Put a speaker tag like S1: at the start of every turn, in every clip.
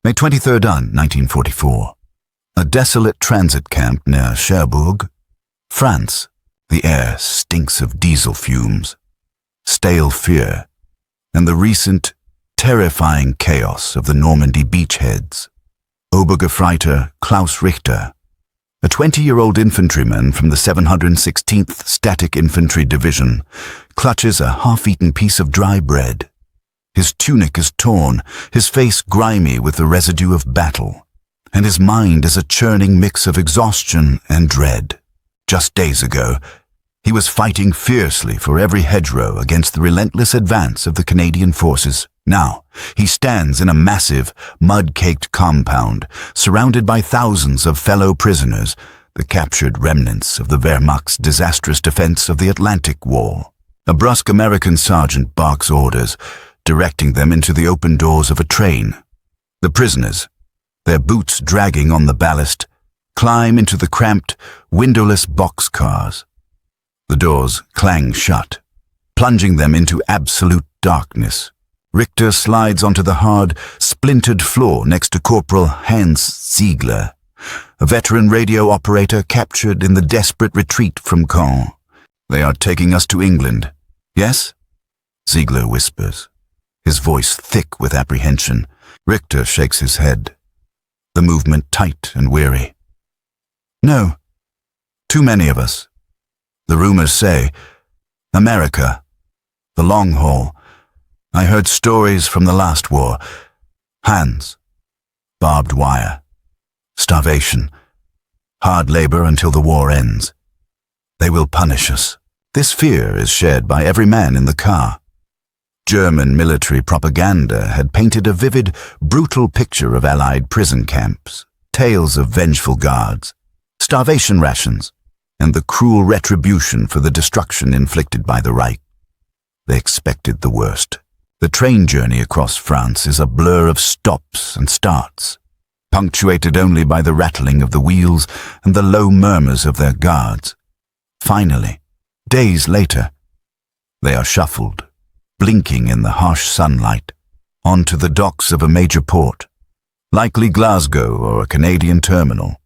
S1: May 23rd, 1944. A desolate transit camp near Cherbourg, France. The air stinks of diesel fumes, stale fear, and the recent, terrifying chaos of the Normandy beachheads. Obergefreiter Klaus Richter, a 20-year-old infantryman from the 716th Static Infantry Division, clutches a half-eaten piece of dry bread. His tunic is torn, his face grimy with the residue of battle, and his mind is a churning mix of exhaustion and dread. Just days ago, he was fighting fiercely for every hedgerow against the relentless advance of the Canadian forces. Now, he stands in a massive, mud-caked compound, surrounded by thousands of fellow prisoners, the captured remnants of the Wehrmacht's disastrous defense of the Atlantic Wall. A brusque American sergeant barks orders, directing them into the open doors of a train. The prisoners, their boots dragging on the ballast, climb into the cramped, windowless boxcars. The doors clang shut, plunging them into absolute darkness. Richter slides onto the hard, splintered floor next to Corporal Hans Ziegler, a veteran radio operator captured in the desperate retreat from Caen. "They are taking us to England, yes?" Ziegler whispers, his voice thick with apprehension. Richter shakes his head, the movement tight and weary. "No, too many of us. The rumors say, America, the long haul. I heard stories from the last war. Hands, barbed wire, starvation, hard labor until the war ends. They will punish us." This fear is shared by every man in the car. German military propaganda had painted a vivid, brutal picture of Allied prison camps, tales of vengeful guards, starvation rations, and the cruel retribution for the destruction inflicted by the Reich. They expected the worst. The train journey across France is a blur of stops and starts, punctuated only by the rattling of the wheels and the low murmurs of their guards. Finally, days later, they are shuffled, blinking in the harsh sunlight, onto the docks of a major port, likely Glasgow or a Canadian terminal,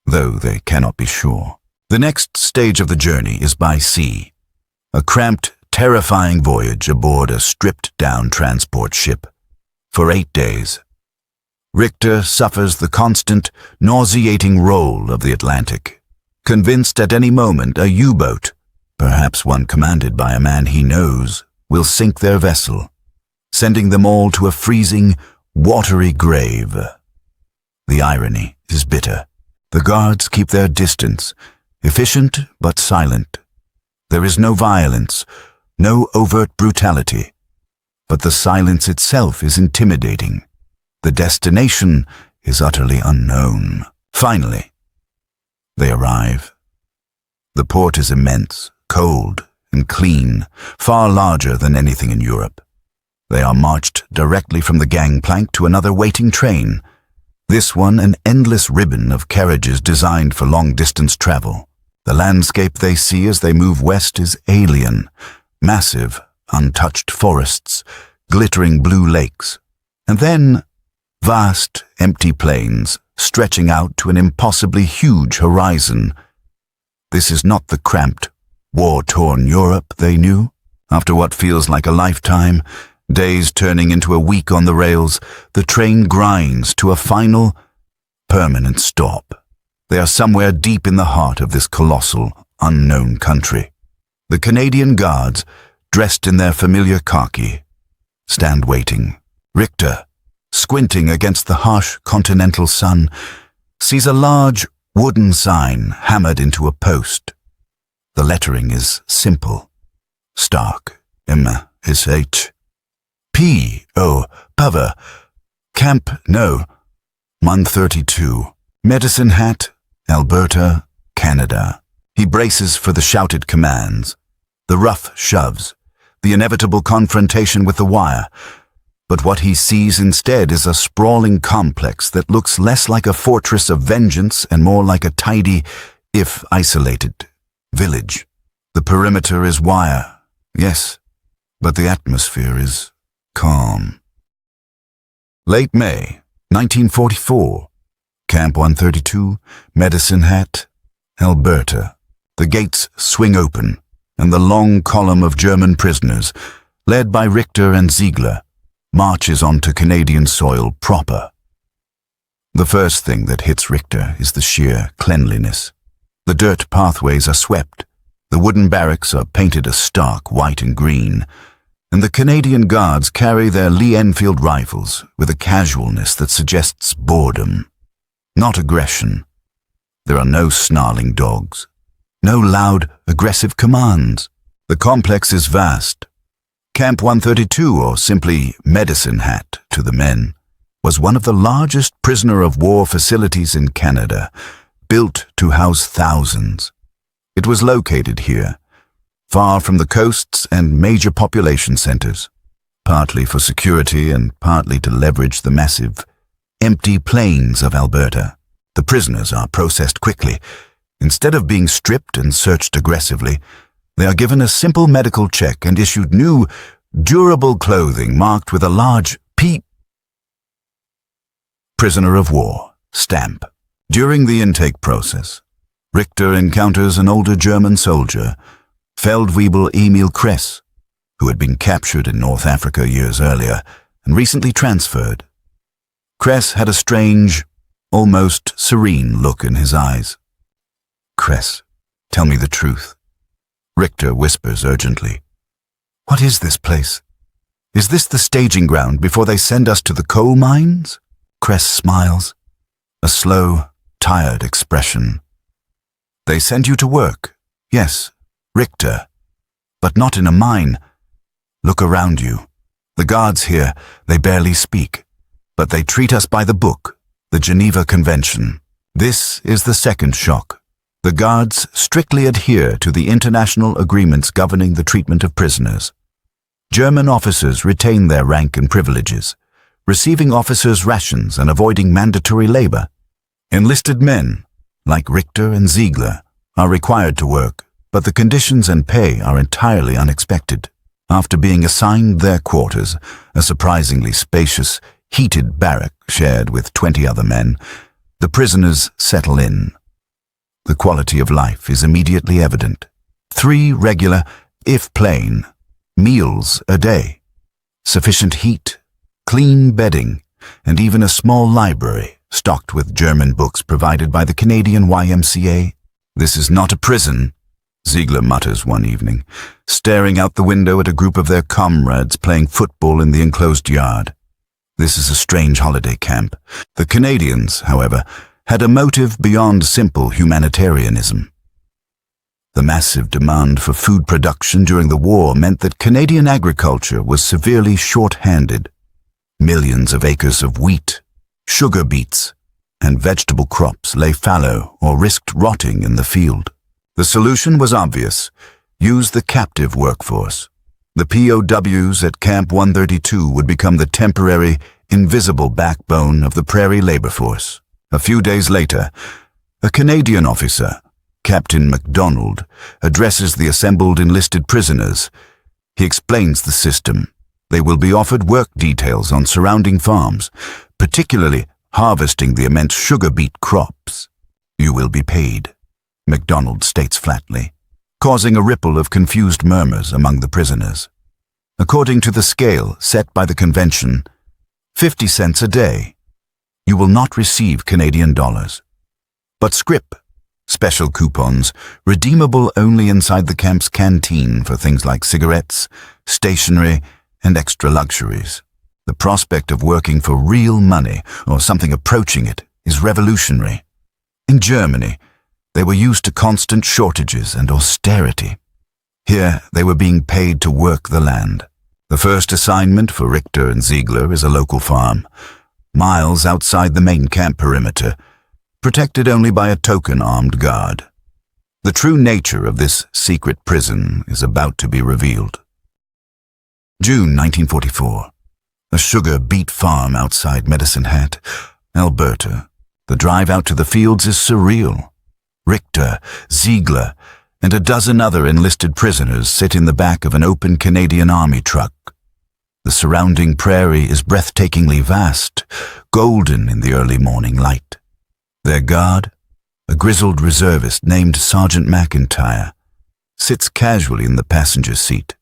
S1: though they cannot be sure. The next stage of the journey is by sea, a cramped, terrifying voyage aboard a stripped-down transport ship. For 8 days, Richter suffers the constant, nauseating roll of the Atlantic, convinced at any moment a U-boat, perhaps one commanded by a man he knows, will sink their vessel, sending them all to a freezing, watery grave. The irony is bitter. The guards keep their distance, efficient but silent. There is no violence, no overt brutality, but the silence itself is intimidating. The destination is utterly unknown. Finally, they arrive. The port is immense, cold, and clean, far larger than anything in Europe. They are marched directly from the gangplank to another waiting train, this one an endless ribbon of carriages designed for long-distance travel. The landscape they see as they move west is alien, massive, untouched forests, glittering blue lakes, and then vast, empty plains stretching out to an impossibly huge horizon. This is not the cramped, war-torn Europe they knew. After what feels like a lifetime, days turning into a week on the rails, the train grinds to a final, permanent stop. They are somewhere deep in the heart of this colossal, unknown country. The Canadian guards, dressed in their familiar khaki, stand waiting. Richter, squinting against the harsh continental sun, sees a large wooden sign hammered into a post. The lettering is simple. Stark, M-S-H. P-O, Pava, Camp No, 132, Medicine Hat, Alberta, Canada. He braces for the shouted commands, the rough shoves, the inevitable confrontation with the wire. But what he sees instead is a sprawling complex that looks less like a fortress of vengeance and more like a tidy, if isolated, village. The perimeter is wire, yes, but the atmosphere is calm. Late May, 1944. Camp 132, Medicine Hat, Alberta. The gates swing open, and the long column of German prisoners, led by Richter and Ziegler, marches onto Canadian soil proper. The first thing that hits Richter is the sheer cleanliness. The dirt pathways are swept, the wooden barracks are painted a stark white and green, and the Canadian Guards carry their Lee Enfield rifles with a casualness that suggests boredom, not aggression. There are no snarling dogs, no loud, aggressive commands. The complex is vast. Camp 132, or simply Medicine Hat to the men, was one of the largest prisoner-of-war facilities in Canada, built to house thousands. It was located here, far from the coasts and major population centers, partly for security and partly to leverage the massive, empty plains of Alberta. The prisoners are processed quickly. Instead of being stripped and searched aggressively, they are given a simple medical check and issued new, durable clothing marked with a large P. Prisoner of War stamp. During the intake process, Richter encounters an older German soldier, Feldwebel Emil Kress, who had been captured in North Africa years earlier and recently transferred. Kress had a strange, almost serene look in his eyes. "Kress, tell me the truth," Richter whispers urgently. "What is this place? Is this the staging ground before they send us to the coal mines?" Kress smiles, a slow, tired expression. "They send you to work, yes, Richter, but not in a mine. Look around you. The guards here, they barely speak, but they treat us by the book, the Geneva Convention. This is the second shock. The guards strictly adhere to the international agreements governing the treatment of prisoners. German officers retain their rank and privileges, receiving officers' rations and avoiding mandatory labor. Enlisted men, like Richter and Ziegler, are required to work, but the conditions and pay are entirely unexpected. After being assigned their quarters, a surprisingly spacious, heated barrack shared with 20 other men, the prisoners settle in. The quality of life is immediately evident. 3 regular, if plain, meals a day, sufficient heat, clean bedding, and even a small library stocked with German books provided by the Canadian YMCA. "This is not a prison," Ziegler mutters one evening, staring out the window at a group of their comrades playing football in the enclosed yard. This is a strange holiday camp. The Canadians, however, had a motive beyond simple humanitarianism. The massive demand for food production during the war meant that Canadian agriculture was severely short-handed. Millions of acres of wheat, sugar beets, and vegetable crops lay fallow or risked rotting in the field. The solution was obvious: use the captive workforce. The POWs at Camp 132 would become the temporary, invisible backbone of the prairie labor force. A few days later, a Canadian officer, Captain MacDonald, addresses the assembled enlisted prisoners. He explains the system. They will be offered work details on surrounding farms, particularly harvesting the immense sugar beet crops. "You will be paid," MacDonald states flatly, causing a ripple of confused murmurs among the prisoners. According to the scale set by the convention, 50 cents a day. You will not receive Canadian dollars, but scrip, special coupons, redeemable only inside the camp's canteen for things like cigarettes, stationery, and extra luxuries. The prospect of working for real money, or something approaching it, is revolutionary. In Germany, they were used to constant shortages and austerity. Here, they were being paid to work the land. The first assignment for Richter and Ziegler is a local farm, miles outside the main camp perimeter, protected only by a token armed guard. The true nature of this secret prison is about to be revealed. June 1944. A sugar beet farm outside Medicine Hat, Alberta. The drive out to the fields is surreal. Richter, Ziegler, and a dozen other enlisted prisoners sit in the back of an open Canadian Army truck. The surrounding prairie is breathtakingly vast, golden in the early morning light. Their guard, a grizzled reservist named Sergeant McIntyre, sits casually in the passenger seat,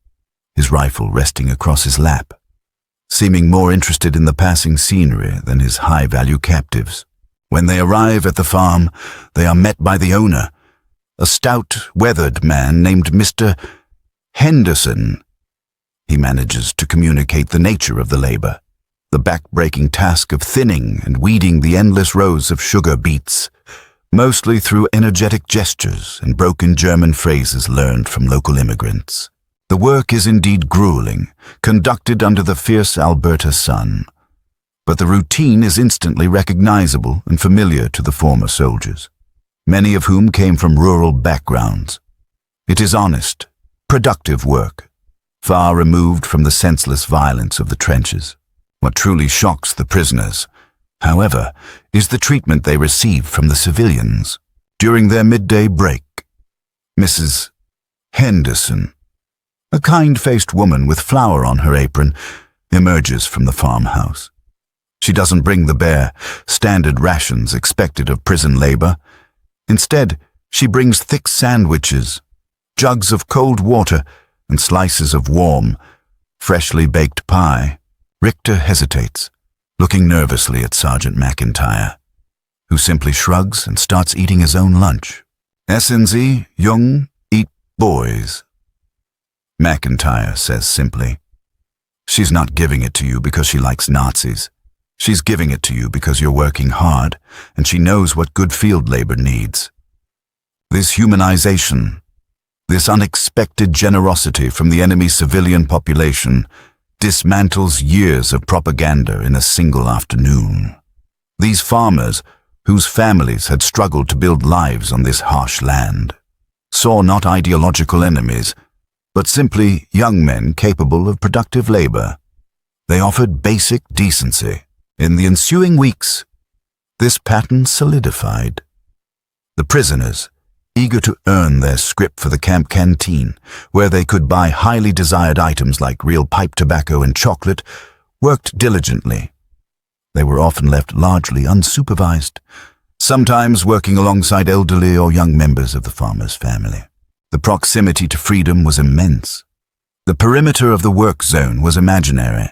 S1: his rifle resting across his lap, seeming more interested in the passing scenery than his high-value captives. When they arrive at the farm, they are met by the owner, a stout, weathered man named Mr. Henderson. He manages to communicate the nature of the labor, the back-breaking task of thinning and weeding the endless rows of sugar beets, mostly through energetic gestures and broken German phrases learned from local immigrants. The work is indeed grueling, conducted under the fierce Alberta sun, but the routine is instantly recognizable and familiar to the former soldiers, many of whom came from rural backgrounds. It is honest, productive work, far removed from the senseless violence of the trenches. What truly shocks the prisoners, however, is the treatment they receive from the civilians. During their midday break, Mrs. Henderson, a kind-faced woman with flour on her apron, emerges from the farmhouse. She doesn't bring the bare, standard rations expected of prison labor. Instead, she brings thick sandwiches, jugs of cold water, and slices of warm, freshly baked pie. Richter hesitates, looking nervously at Sergeant McIntyre, who simply shrugs and starts eating his own lunch. Essen Sie, Jung, eat boys, McIntyre says simply. She's not giving it to you because she likes Nazis. She's giving it to you because you're working hard, and she knows what good field labor needs. This humanization, this unexpected generosity from the enemy civilian population dismantles years of propaganda in a single afternoon. These farmers, whose families had struggled to build lives on this harsh land, saw not ideological enemies, but simply young men capable of productive labor. They offered basic decency. In the ensuing weeks, this pattern solidified. The prisoners, eager to earn their scrip for the camp canteen, where they could buy highly desired items like real pipe tobacco and chocolate, worked diligently. They were often left largely unsupervised, sometimes working alongside elderly or young members of the farmer's family. The proximity to freedom was immense. The perimeter of the work zone was imaginary,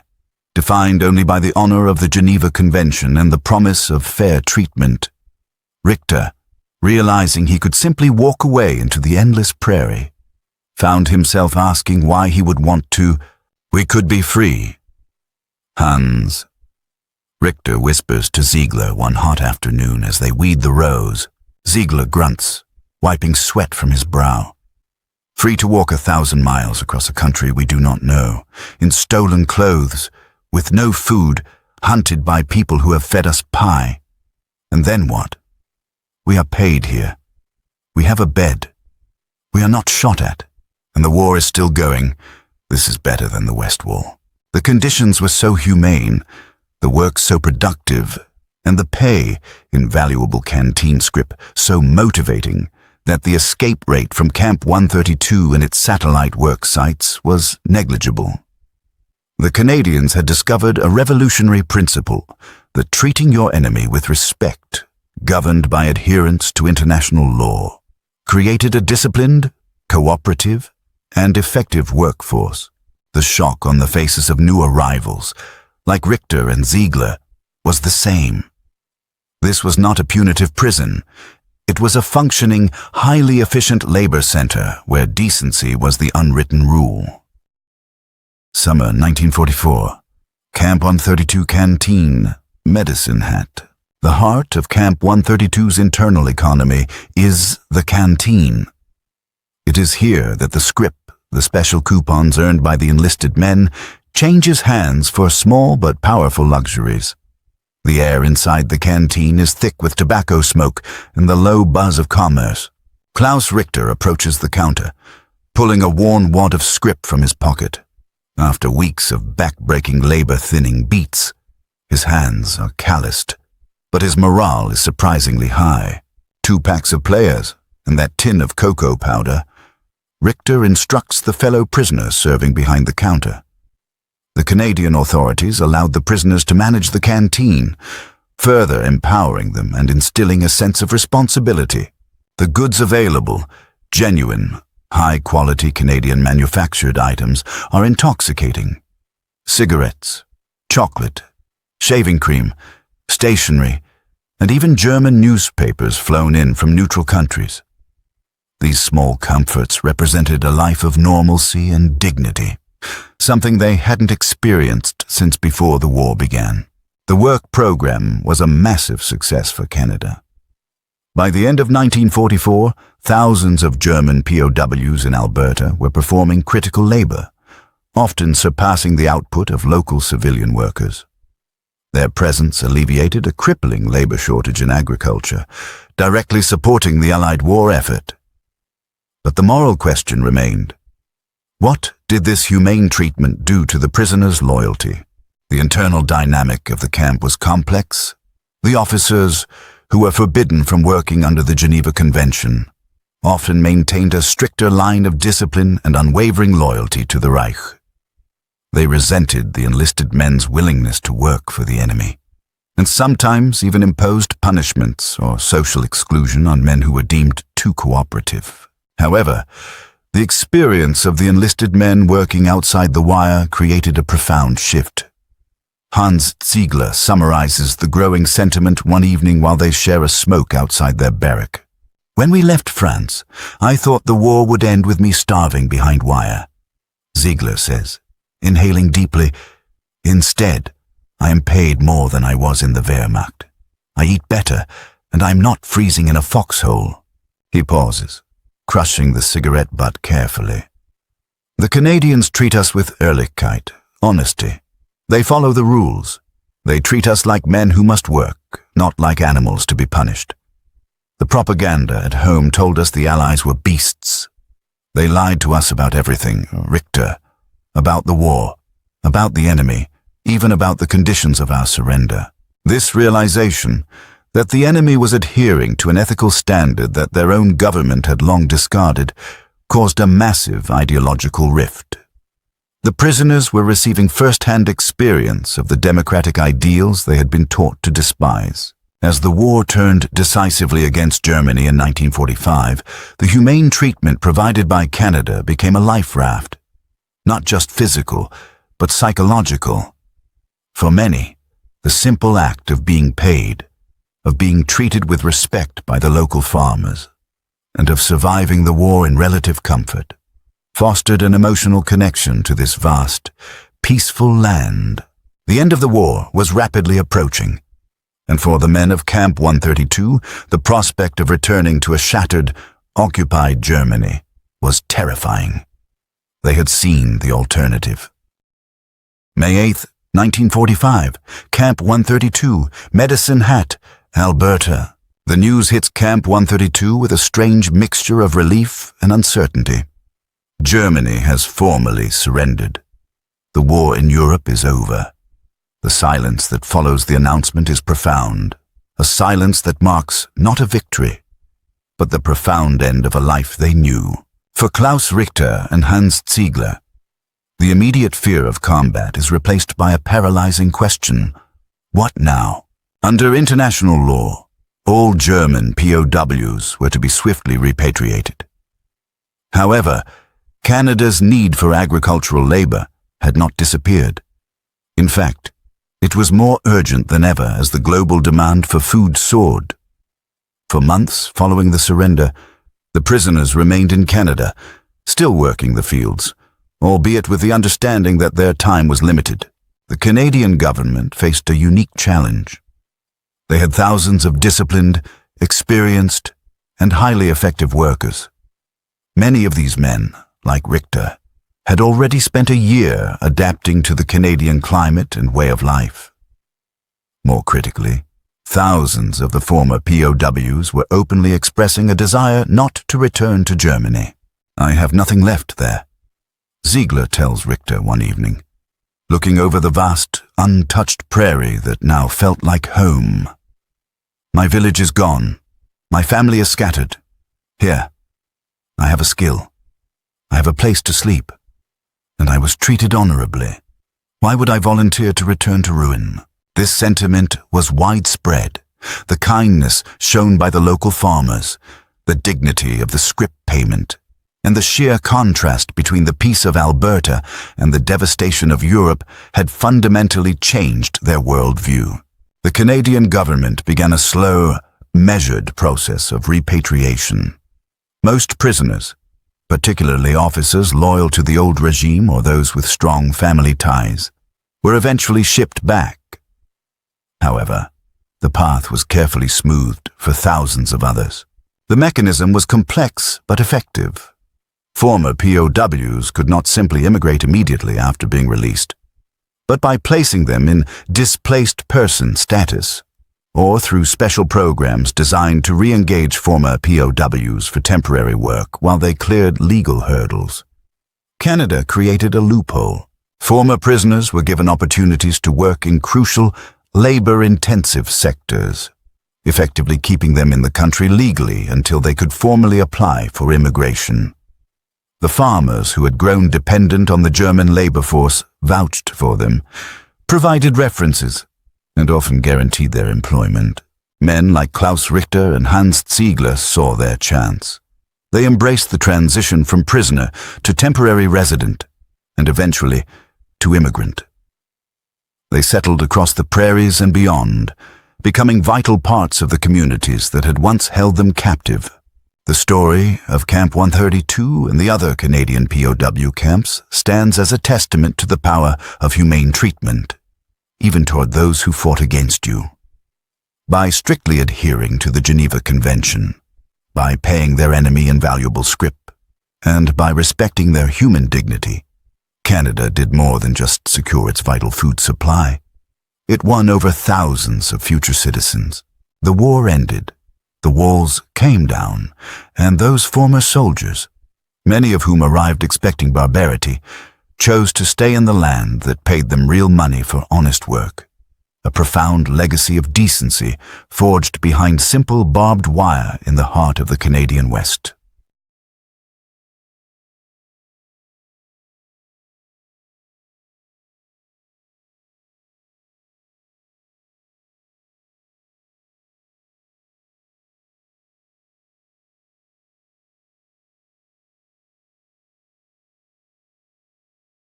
S1: defined only by the honor of the Geneva Convention and the promise of fair treatment. Richter, realizing he could simply walk away into the endless prairie, found himself asking why he would want to. We could be free. Hans. Richter whispers to Ziegler one hot afternoon as they weed the rows. Ziegler grunts, wiping sweat from his brow. Free to walk 1,000 miles across a country we do not know, in stolen clothes, with no food, hunted by people who have fed us pie. And then what? We are paid here. We have a bed. We are not shot at. And the war is still going. This is better than the West Wall. The conditions were so humane, the work so productive, and the pay, invaluable canteen scrip, so motivating, that the escape rate from Camp 132 and its satellite work sites was negligible. The Canadians had discovered a revolutionary principle, that treating your enemy with respect, governed by adherence to international law, created a disciplined, cooperative, and effective workforce. The shock on the faces of new arrivals, like Richter and Ziegler, was the same. This was not a punitive prison. It was a functioning, highly efficient labor center where decency was the unwritten rule. Summer 1944. Camp 132 Canteen, Medicine Hat. The heart of Camp 132's internal economy is the canteen. It is here that the scrip, the special coupons earned by the enlisted men, changes hands for small but powerful luxuries. The air inside the canteen is thick with tobacco smoke and the low buzz of commerce. Klaus Richter approaches the counter, pulling a worn wad of scrip from his pocket. After weeks of back-breaking labor-thinning beats, his hands are calloused, but his morale is surprisingly high. 2 packs of players and that tin of cocoa powder. Richter instructs the fellow prisoner serving behind the counter. The Canadian authorities allowed the prisoners to manage the canteen, further empowering them and instilling a sense of responsibility. The goods available, genuine, high-quality Canadian manufactured items, are intoxicating. Cigarettes, chocolate, shaving cream, stationery, and even German newspapers flown in from neutral countries. These small comforts represented a life of normalcy and dignity, something they hadn't experienced since before the war began. The work program was a massive success for Canada. By the end of 1944, thousands of German POWs in Alberta were performing critical labor, often surpassing the output of local civilian workers. Their presence alleviated a crippling labor shortage in agriculture, directly supporting the Allied war effort. But the moral question remained. What did this humane treatment do to the prisoners' loyalty? The internal dynamic of the camp was complex. The officers, who were forbidden from working under the Geneva Convention, often maintained a stricter line of discipline and unwavering loyalty to the Reich. They resented the enlisted men's willingness to work for the enemy, and sometimes even imposed punishments or social exclusion on men who were deemed too cooperative. However, the experience of the enlisted men working outside the wire created a profound shift. Hans Ziegler summarizes the growing sentiment one evening while they share a smoke outside their barrack. "When we left France, I thought the war would end with me starving behind wire," Ziegler says, inhaling deeply. "Instead, I am paid more than I was in the Wehrmacht. I eat better, and I'm not freezing in a foxhole." He pauses, crushing the cigarette butt carefully. "The Canadians treat us with ehrlichkeit, honesty. They follow the rules. They treat us like men who must work, not like animals to be punished. The propaganda at home told us the Allies were beasts. They lied to us about everything, Richter, about the war, about the enemy, even about the conditions of our surrender. This realization, that the enemy was adhering to an ethical standard that their own government had long discarded, caused a massive ideological rift. The prisoners were receiving first-hand experience of the democratic ideals they had been taught to despise. As the war turned decisively against Germany in 1945, the humane treatment provided by Canada became a life raft. Not just physical, but psychological. For many, the simple act of being paid, of being treated with respect by the local farmers, and of surviving the war in relative comfort, fostered an emotional connection to this vast, peaceful land. The end of the war was rapidly approaching, and for the men of Camp 132, the prospect of returning to a shattered, occupied Germany was terrifying. They had seen the alternative. May 8, 1945, Camp 132, Medicine Hat, Alberta. The news hits Camp 132 with a strange mixture of relief and uncertainty. Germany has formally surrendered. The war in Europe is over. The silence that follows the announcement is profound, a silence that marks not a victory, but the profound end of a life they knew. For Klaus Richter and Hans Ziegler, the immediate fear of combat is replaced by a paralyzing question: what now? Under international law, all German POWs were to be swiftly repatriated. However, Canada's need for agricultural labor had not disappeared. In fact, it was more urgent than ever as the global demand for food soared. For months following the surrender, the prisoners remained in Canada, still working the fields, albeit with the understanding that their time was limited. The Canadian government faced a unique challenge. They had thousands of disciplined, experienced, and highly effective workers. Many of these men, like Richter, had already spent a year adapting to the Canadian climate and way of life. More critically, thousands of the former POWs were openly expressing a desire not to return to Germany. "I have nothing left there," Ziegler tells Richter one evening, looking over the vast, untouched prairie that now felt like home. "My village is gone. My family is scattered. Here, I have a skill. I have a place to sleep, and I was treated honorably. Why would I volunteer to return to ruin? This sentiment was widespread. The kindness shown by the local farmers, the dignity of the scrip payment, and the sheer contrast between the peace of Alberta and the devastation of Europe had fundamentally changed their worldview. The Canadian government began a slow, measured process of repatriation. Most prisoners, particularly officers loyal to the old regime or those with strong family ties, were eventually shipped back. However, the path was carefully smoothed for thousands of others. The mechanism was complex but effective. Former POWs could not simply immigrate immediately after being released, but by placing them in displaced person status, or through special programs designed to re-engage former POWs for temporary work while they cleared legal hurdles. Canada created a loophole. Former prisoners were given opportunities to work in crucial, labor-intensive sectors, effectively keeping them in the country legally until they could formally apply for immigration. The farmers who had grown dependent on the German labor force vouched for them, provided references, and often guaranteed their employment. Men like Klaus Richter and Hans Ziegler saw their chance. They embraced the transition from prisoner to temporary resident, and eventually to immigrant. They settled across the prairies and beyond, becoming vital parts of the communities that had once held them captive. The story of Camp 132 and the other Canadian POW camps stands as a testament to the power of humane treatment, even toward those who fought against you. By strictly adhering to the Geneva Convention, by paying their enemy invaluable scrip, and by respecting their human dignity, Canada did more than just secure its vital food supply. It won over thousands of future citizens. The war ended. The walls came down, and those former soldiers, many of whom arrived expecting barbarity, chose to stay in the land that paid them real money for honest work. A profound legacy of decency forged behind simple barbed wire in the heart of the Canadian West.